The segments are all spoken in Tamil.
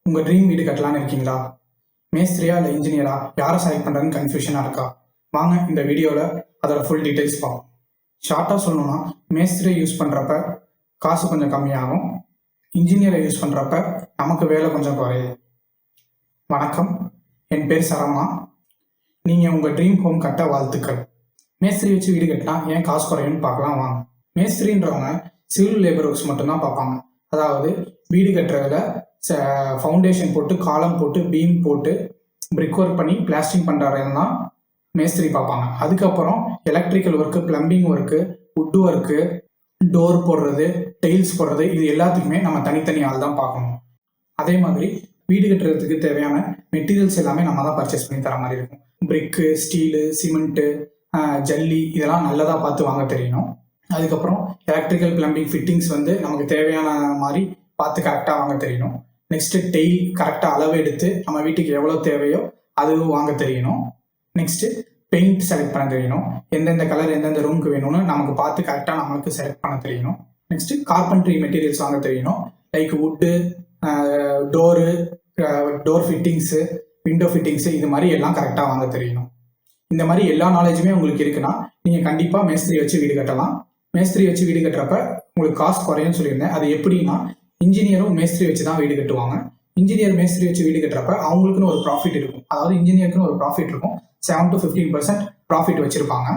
உங்கள் ட்ரீம் வீடு கட்டலான்னு இருக்கீங்களா? மேஸ்திரியா இல்லை இன்ஜினியரா யாரை செலக்ட் பண்ணுறதுன்னு கன்ஃபியூஷனாக இருக்கா? வாங்க இந்த வீடியோவில் அதோட ஃபுல் டீட்டெயில்ஸ் பார்ப்போம். ஷார்ட்டாக சொல்லணும்னா, மேஸ்திரியை யூஸ் பண்ணுறப்ப காசு கொஞ்சம் கம்மியாகும், இன்ஜினியரை யூஸ் பண்ணுறப்ப நமக்கு வேலை கொஞ்சம் குறையும். வணக்கம், என் பேர் சரவணா. நீங்கள் உங்கள் ட்ரீம் ஹோம் கட்ட வாழ்த்துக்கள். மேஸ்திரி வச்சு வீடு கட்டினா ஏன் காசு குறையும்னு பார்க்கலாம் வாங்க. மேஸ்திரின்றவங்க சிவில் லேபர் ஒர்க்ஸ் மட்டும்தான் பார்ப்பாங்க. அதாவது வீடு கட்டுறதுல ஃபவுண்டேஷன் போட்டு, காலம் போட்டு, பீம் போட்டு, பிரிக் ஒர்க் பண்ணி பிளாஸ்டிங் பண்ணுறது தான் மேஸ்திரி பார்ப்பாங்க. அதுக்கப்புறம் electrical work, plumbing work, would work, door போடுறது, டெயில்ஸ் போடுறது, இது எல்லாத்துக்குமே நம்ம தனித்தனி ஆள் தான் பார்க்கணும். அதே மாதிரி வீடு கட்டுறதுக்கு தேவையான மெட்டீரியல்ஸ் எல்லாமே நம்ம தான் பர்ச்சேஸ் பண்ணி தர மாதிரி இருக்கும். பிரிக்கு, ஸ்டீலு, சிமெண்ட்டு, ஜல்லி, இதெல்லாம் நல்லதாக பார்த்து வாங்க தெரியணும். அதுக்கப்புறம் எலக்ட்ரிக்கல் பிளம்பிங் ஃபிட்டிங்ஸ் நமக்கு தேவையான மாதிரி பார்த்து கரெக்டாக வாங்க தெரியணும். நெக்ஸ்ட்டு டெயில் கரெக்டாக அளவு எடுத்து நம்ம வீட்டுக்கு எவ்வளோ தேவையோ அதுவும் வாங்க தெரியணும். நெக்ஸ்ட்டு பெயிண்ட் செலக்ட் பண்ண தெரியணும். எந்தெந்த கலர் எந்தெந்த ரூமுக்கு வேணும்னு நமக்கு பார்த்து கரெக்டாக நம்மளுக்கு செலக்ட் பண்ண தெரியணும். நெக்ஸ்ட்டு கார்பென்ட்ரி மெட்டீரியல்ஸ் வாங்க தெரியணும். Like wood, door fittings, window fittings, இது மாதிரி எல்லாம் கரெக்டாக வாங்க தெரியணும். இந்த மாதிரி எல்லா நாலேஜுமே உங்களுக்கு இருக்குன்னா நீங்கள் கண்டிப்பாக மேஸ்திரி வச்சு வீடு கட்டலாம். மேஸ்திரி வச்சு வீடு கட்டுறப்ப உங்களுக்கு காசு குறையும்னு சொல்லியிருந்தேன். அது எப்படின்னா, இன்ஜினியரும் மேஸ்திரி வச்சு தான் வீடு கட்டுவாங்க. இன்ஜினியர் மேஸ்திரி வச்சு வீடு கட்டுறப்ப அவங்களுக்குன்னு ஒரு ப்ராஃபிட் இருக்கும். அதாவது இன்ஜினியருக்குன்னு ஒரு ப்ராஃபிட் இருக்கும். 7 to 15% ப்ராஃபிட் வச்சிருப்பாங்க.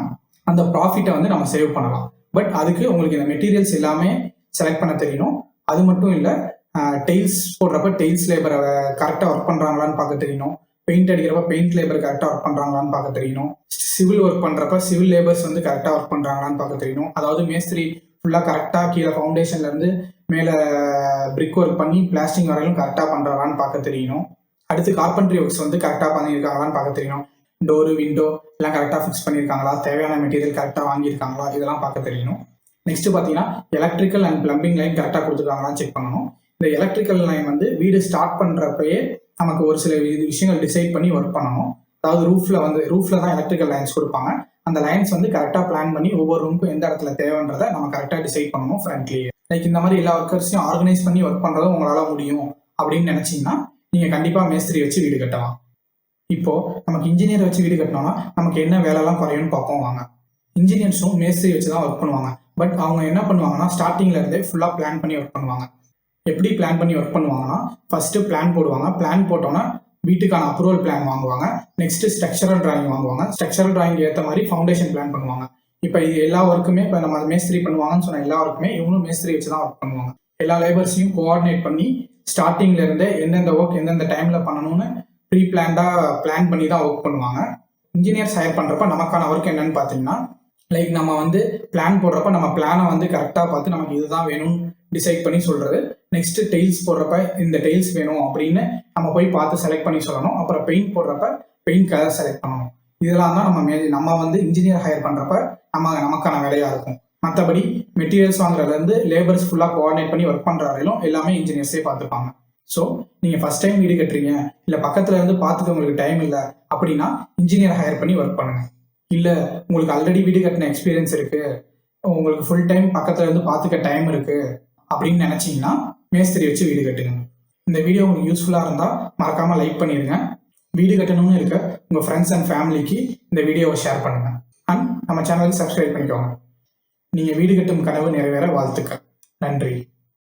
அந்த ப்ராஃபிட்டை நம்ம சேவ் பண்ணலாம். பட் அதுக்கு உங்களுக்கு இந்த மெட்டீரியல்ஸ் எல்லாமே செலக்ட் பண்ண தெரியணும். அது மட்டும் இல்லை, டெயில்ஸ் போடுறப்ப டெயில்ஸ் லேபரை கரெக்டாக ஒர்க் பண்ணுறாங்களான்னு பார்க்க தெரியணும். பெயிண்ட் அடிக்கிறப்ப பெயிண்ட் லேபர் கரெக்டாக ஒர்க் பண்ணுறாங்களான்னு பார்க்க தெரியணும். சிவில் ஒர்க் பண்ணுறப்ப சிவில் லேபர்ஸ் கரெக்டாக ஒர்க் பண்ணுறாங்களான்னு பார்க்க தெரியணும். அதாவது மேஸ்திரி ஃபுல்லாக கரெக்டாக கீழே ஃபவுண்டேஷன்லேருந்து மேலே பிரிக் ஒர்க் பண்ணி பிளாஸ்டிங் வரையிலும் கரெக்டாக பண்ணுறாங்களான்னு பார்க்க தெரியணும். அடுத்து கார்பென்ட்ரி ஒர்க்ஸ் கரெக்டாக பண்ணியிருக்காங்களான்னு பார்க்க தெரியணும். டோரு, விண்டோ எல்லாம் கரெக்டாக ஃபிக்ஸ் பண்ணியிருக்காங்களா, தேவையான மெட்டீரியல் கரெக்டாக வாங்கியிருக்காங்களா, இதெல்லாம் பார்க்க தெரியணும். நெக்ஸ்ட்டு பார்த்தீங்கன்னா, எலக்ட்ரிக்கல் அண்ட் பிளம்பிங் லைன் கரெக்டாக கொடுத்துருக்காங்களான்னு செக் பண்ணணும். இந்த எலக்ட்ரிக்கல் லைன் வீடு ஸ்டார்ட் பண்ணுறப்பயே நமக்கு ஒரு சில விஷயங்கள் டிசைட் பண்ணி ஒர்க் பண்ணணும். அதாவது ரூஃபில் தான் எலக்ட்ரிக்கல் லைன்ஸ் கொடுப்பாங்க. அந்த லைன்ஸ் கரெக்டாக பிளான் பண்ணி ஒவ்வொரு ரூமுக்கும் எந்த இடத்துல தேவைன்றதை நம்ம கரெக்டாக டிசைட் பண்ணணும் ஃப்ரண்ட்லேயே. லைக் இந்த மாதிரி எல்லா ஒர்க்கர்ஸையும் ஆர்கனைஸ் பண்ணி ஒர்க் பண்ணுறதும் உங்களால் முடியும் அப்படின்னு நினச்சிங்கன்னா நீங்கள் கண்டிப்பாக மேஸ்திரி வச்சு வீடு கட்டலாம். இப்போது நமக்கு இன்ஜினியர் வச்சு வீடு கட்டினோம்னா நமக்கு என்ன வேலைலாம் குறையும்னு பார்ப்போம் வாங்க. இன்ஜினியர்ஸும் மேஸ்திரி வச்சு தான் ஒர்க் பண்ணுவாங்க. பட் அவங்க என்ன பண்ணுவாங்கன்னா, ஸ்டார்டிங்ல இருந்தே ஃபுல்லாக பிளான் பண்ணி ஒர்க் பண்ணுவாங்க. எப்படி பிளான் பண்ணி ஒர்க் பண்ணுவாங்கன்னா, ஃபர்ஸ்ட்டு பிளான் போடுவாங்க. பிளான் போட்டோன்னா வீட்டுக்கான அப்ரூவல் பிளான் வாங்குவாங்க. நெக்ஸ்ட் ஸ்ட்ரக்சரல் டிராயிங் வாங்குவாங்க. ஸ்ட்ரக்சரல் டிராயிங் ஏற்ற மாதிரி ஃபவுண்டேஷன் பிளான் பண்ணுவாங்க. இப்போ இது எல்லா ஒர்க்குமே, இப்போ நம்ம மேஸ்திரி பண்ணுவாங்கன்னு சொன்ன எல்லா ஒர்க்குமே இவங்களும் மேஸ்திரி வச்சு தான் ஒர்க் பண்ணுவாங்க. எல்லா லேபர்ஸையும் கோஆர்டினேட் பண்ணி ஸ்டார்டிங்ல இருந்தே எந்தெந்த ஒர்க் எந்தெந்த டைம்ல பண்ணணும்னு ப்ரீ பிளான் பண்ணி தான் ஒர்க் பண்ணுவாங்க. இன்ஜினியர்ஸ் ஹையர் பண்றப்ப நமக்கான ஒர்க் என்னன்னு பார்த்தீங்கன்னா, லைக் நம்ம பிளான் போடுறப்ப நம்ம பிளானை கரெக்டாக பார்த்து நமக்கு இதுதான் வேணும்னு டிசைட் பண்ணி சொல்றது. நெக்ஸ்ட் டெயில்ஸ் போடுறப்ப இந்த டெயில்ஸ் வேணும் அப்படின்னு நம்ம போய் பார்த்து செலக்ட் பண்ணி சொல்லணும். அப்புறம் பெயிண்ட் போடுறப்ப பெயிண்ட் கலர் செலக்ட் பண்ணணும். இதெல்லாம் தான் நம்ம இன்ஜினியர் ஹையர் பண்றப்ப நமக்கான வேலையா இருக்கும். மற்றபடி மெட்டீரியல்ஸ் வாங்குறதுலேருந்து லேபர்ஸ் ஃபுல்லாக கோஆர்டினேட் பண்ணி ஒர்க் பண்ற வரையிலும் எல்லாமே இன்ஜினியர்ஸே பார்த்துப்பாங்க. ஸோ நீங்கள் ஃபர்ஸ்ட் டைம் வீடு கட்டுறீங்க, இல்லை பக்கத்துல இருந்து பார்த்துக்க உங்களுக்கு டைம் இல்லை அப்படின்னா இன்ஜினியர் ஹையர் பண்ணி ஒர்க் பண்ணுங்க. இல்லை உங்களுக்கு ஆல்ரெடி வீடு கட்டின எக்ஸ்பீரியன்ஸ் இருக்கு, உங்களுக்கு ஃபுல் டைம் பக்கத்துல இருந்து பார்த்துக்க டைம் இருக்கு அப்படின்னு நினைச்சீங்கன்னா மேஸ்திரி வச்சு வீடு கட்டுங்க. இந்த வீடியோ உங்களுக்கு யூஸ்ஃபுல்லாக இருந்தால் மறக்காம லைக் பண்ணிடுங்க. வீடு கட்டணும்னு இருக்க உங்கள் ஃப்ரெண்ட்ஸ் அண்ட் ஃபேமிலிக்கு இந்த வீடியோவை ஷேர் பண்ணுங்க. அண்ட் நம்ம சேனலுக்கு சப்ஸ்கிரைப் பண்ணிக்கோங்க. நீங்கள் வீடு கட்டும் கனவு நிறைவேற வாழ்த்துக்கள். நன்றி.